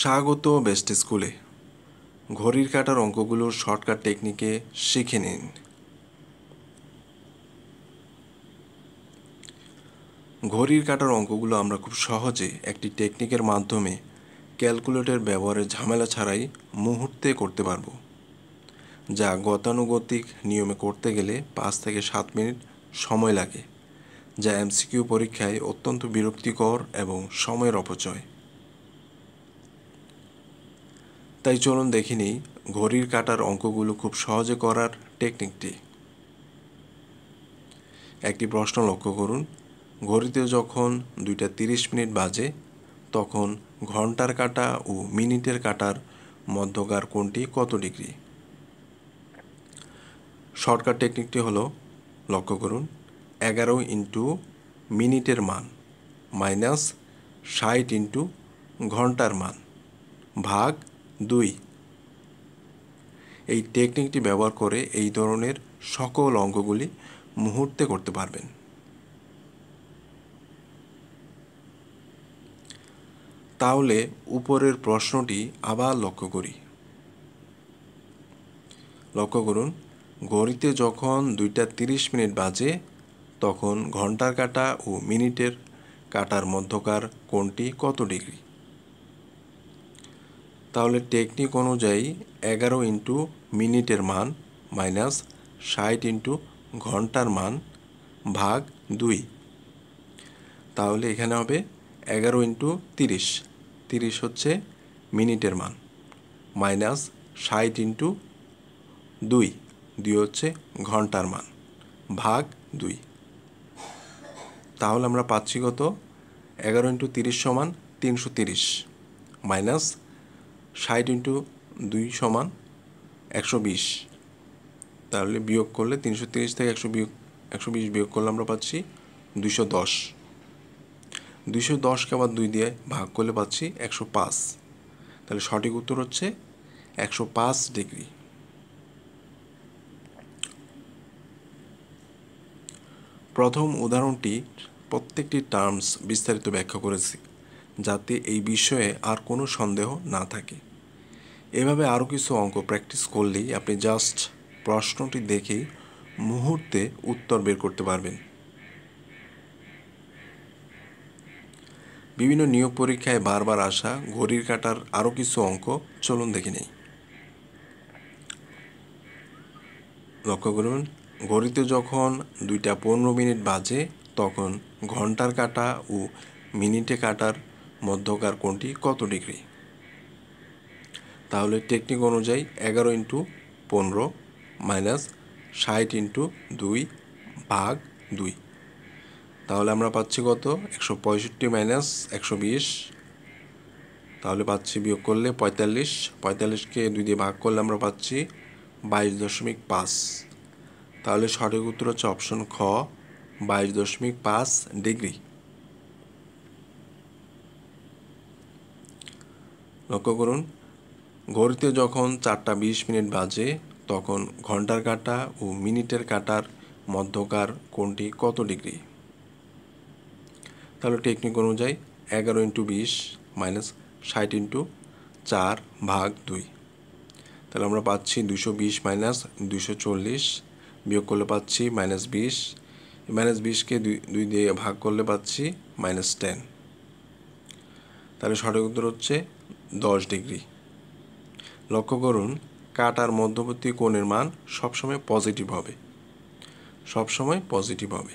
স্বাগত বেস্ট স্কুলে। ঘড়ির কাঁটার অঙ্কগুলোর শর্টকাট টেকনিকে শিখে নিন। ঘড়ির কাঁটার অঙ্কগুলো আমরা খুব সহজে একটি টেকনিকের মাধ্যমে ক্যালকুলেটর ব্যবহারের ঝামেলা ছাড়াই মুহূর্তে করতে পারবো, যা গতানুগতিক নিয়মে করতে গেলে 5 থেকে 7 মিনিট সময় লাগে, যা এমসিকিউ পরীক্ষায় অত্যন্ত বিরক্তিকর এবং সময়ের অপচয়। তাই চলুন দেখে নিই ঘড়ির কাঁটার অঙ্কগুলো খুব সহজে করার টেকনিকটি। একটি প্রশ্ন লক্ষ্য করুন। ঘড়িতে যখন 2:30 বাজে তখন ঘন্টার কাঁটা ও মিনিটের কাঁটার মধ্যকার কোণটি কত ডিগ্রি? শর্টকাট টেকনিকটি হলো, লক্ষ্য করুন, 11 ইন্টু মিনিটের মান মাইনাস 60 ইন্টু ঘন্টার মান ভাগ 2। এই টেকনিকটি ব্যবহার করে এই ধরনের সকল অঙ্কগুলি মুহূর্তে করতে পারবেন। তাহলে উপরের প্রশ্নটি আবার লক্ষ্য করি। লক্ষ্য করুন, ঘড়িতে যখন 2:30 বাজে তখন ঘন্টার কাঁটা ও মিনিটের কাঁটার মধ্যকার কোণটি কত ডিগ্রি? তাহলে টেকনিক অনুযায়ী 11 ইন্টু মিনিটের মান মাইনাস 60 ইন্টু ঘন্টার মান ভাগ 2। তাহলে এখানে হবে 11 ইন্টু 30, 30 হচ্ছে মিনিটের মান, মাইনাস 60 ইন্টু 2, 2 হচ্ছে ঘন্টার মান, ভাগ 2। তাহলে আমরা পাচ্ছি কত? 11 ইন্টু 30 সমান 330, মাইনাস 60 ইন্টু 2 সমান 120। তাহলে বিয়োগ করলে 330 থেকে 120 বিয়োগ করলে আমরা পাচ্ছি 210। 210কে আবার 2 দিয়ে ভাগ করলে পাচ্ছি 105। তাহলে সঠিক উত্তর হচ্ছে 105 ডিগ্রি। প্রথম উদাহরণটি প্রত্যেকটি টার্মস বিস্তারিত ব্যাখ্যা করেছি, যাতে এই বিষয়ে আর কোনো সন্দেহ না থাকে। এভাবে আরও কিছু অঙ্ক প্র্যাকটিস করলেই আপনি জাস্ট প্রশ্নটি দেখেই মুহূর্তে উত্তর বের করতে পারবেন। বিভিন্ন নিয়োগ পরীক্ষায় বারবার আসা ঘড়ির কাঁটার আরও কিছু অঙ্ক চলুন দেখে নেই। লক্ষ্য করুন, ঘড়িতে যখন 2:15 বাজে তখন ঘন্টার কাঁটা ও মিনিটে কাঁটার মধ্যকার কোণটি কত ডিগ্রি? তাহলে টেকনিক অনুযায়ী 11 ইন্টু 15 মাইনাস 60 ইন্টু 2 ভাগ 2। তাহলে আমরা পাচ্ছি কত? 165 মাইনাস 120। তাহলে পাচ্ছি বিয়োগ করলে 45, 45কে 2 দিয়ে ভাগ করলে আমরা পাচ্ছি 22.5। তাহলে সঠিক উত্তর হচ্ছে অপশন খ, 22.5 ডিগ্রি। লক্ষ্য করুন, ঘড়িতে যখন 4:20 বাজে তখন ঘন্টার কাঁটা ও মিনিটের কাঁটার মধ্যকার কোণটি কত ডিগ্রি? তাহলে টেকনিক অনুযায়ী 11 ইন্টু 20 মাইনাস 60 ইন্টু 4 ভাগ 2। তাহলে আমরা পাচ্ছি 220 মাইনাস 240, বিয়োগ করলে পাচ্ছি -20, -20কে 2 দিয়ে ভাগ করলে পাচ্ছি -10। তাহলে সঠিক উত্তর হচ্ছে 10 ডিগ্রি। লক্ষ্য করুন, কাঁটার মধ্যবর্তী কোণের মান সবসময় পজিটিভ হবে, সবসময় পজিটিভ হবে।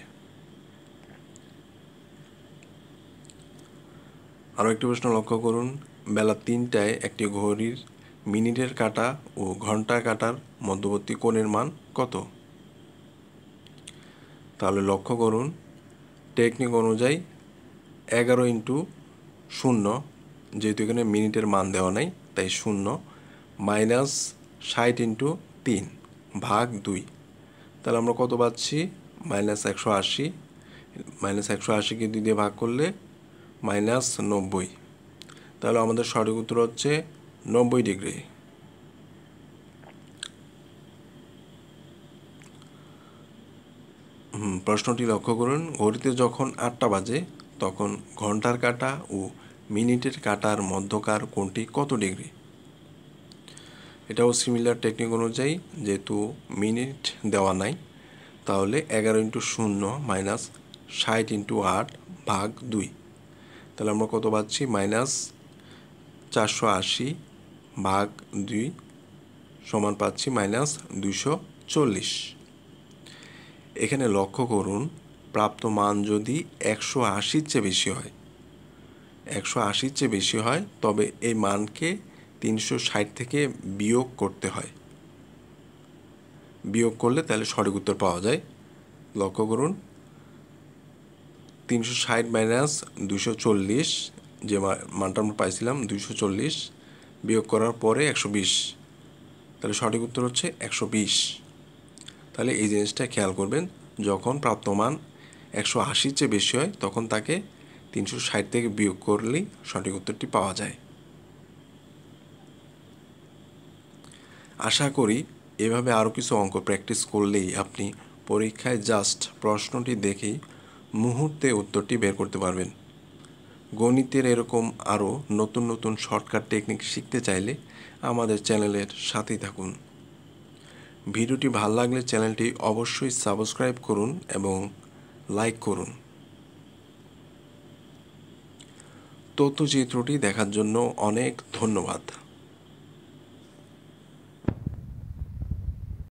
আরও একটি প্রশ্ন লক্ষ্য করুন, বেলা 3টায় একটি ঘড়ির মিনিটের কাঁটা ও ঘন্টার কাঁটার মধ্যবর্তী কোণের মান কত? তাহলে লক্ষ্য করুন, টেকনিক অনুযায়ী 11 ইন্টু 0, যেহেতু এখানে মিনিটের মান দেওয়া নাই তাই 0, মাইনাস 60 ইন্টু 3 ভাগ 2। তাহলে আমরা কত পাচ্ছি? -180, -180কে 2 দিয়ে ভাগ করলে -90। তাহলে আমাদের সঠিক উত্তর হচ্ছে 90 ডিগ্রি। প্রশ্নটি লক্ষ্য করুন, ঘড়িতে যখন 8টা বাজে তখন ঘন্টার কাঁটা ও মিনিটের কাটার মধ্যকার কোণটি কত ডিগ্রি? এটাও সিমিলার টেকনিক অনুযায়ী, যেহেতু মিনিট দেওয়া নাই, তাহলে 11 × 0 - 60 × 8 / 2। তাহলে আমরা কত পাচ্ছি? -480/2 সমান পাচ্ছি -240। এখানে লক্ষ্য করুন, প্রাপ্ত মান যদি 180-র চেয়ে বেশি হয়, 180-র চেয়ে বেশি হয়, তবে এই মানকে 360 থেকে বিয়োগ করতে হয়। বিয়োগ করলে তাহলে সঠিক উত্তর পাওয়া যায়। লক্ষ্য করুন, 360 - 240, যে মানটা আমরা পাইছিলাম 240, বিয়োগ করার পরে 120, তাহলে সঠিক উত্তর হচ্ছে 120। তাহলে এই জিনিসটা খেয়াল করবেন, যখন প্রাপ্ত মান 180-র চেয়ে বেশি হয় তখন তাকে 360 থেকে বিয়োগ করলেই সঠিক উত্তরটি পাওয়া যায়। আশা করি এভাবে আরও কিছু অঙ্ক প্র্যাকটিস করলেই আপনি পরীক্ষায় জাস্ট প্রশ্নটি দেখেই মুহূর্তে উত্তরটি বের করতে পারবেন। গণিতের এরকম আরও নতুন নতুন শর্টকাট টেকনিক শিখতে চাইলে আমাদের চ্যানেলের সাথেই থাকুন। ভিডিওটি ভালো লাগলে চ্যানেলটি অবশ্যই সাবস্ক্রাইব করুন এবং লাইক করুন। তথ্যচিত্রটি দেখার জন্য অনেক ধন্যবাদ।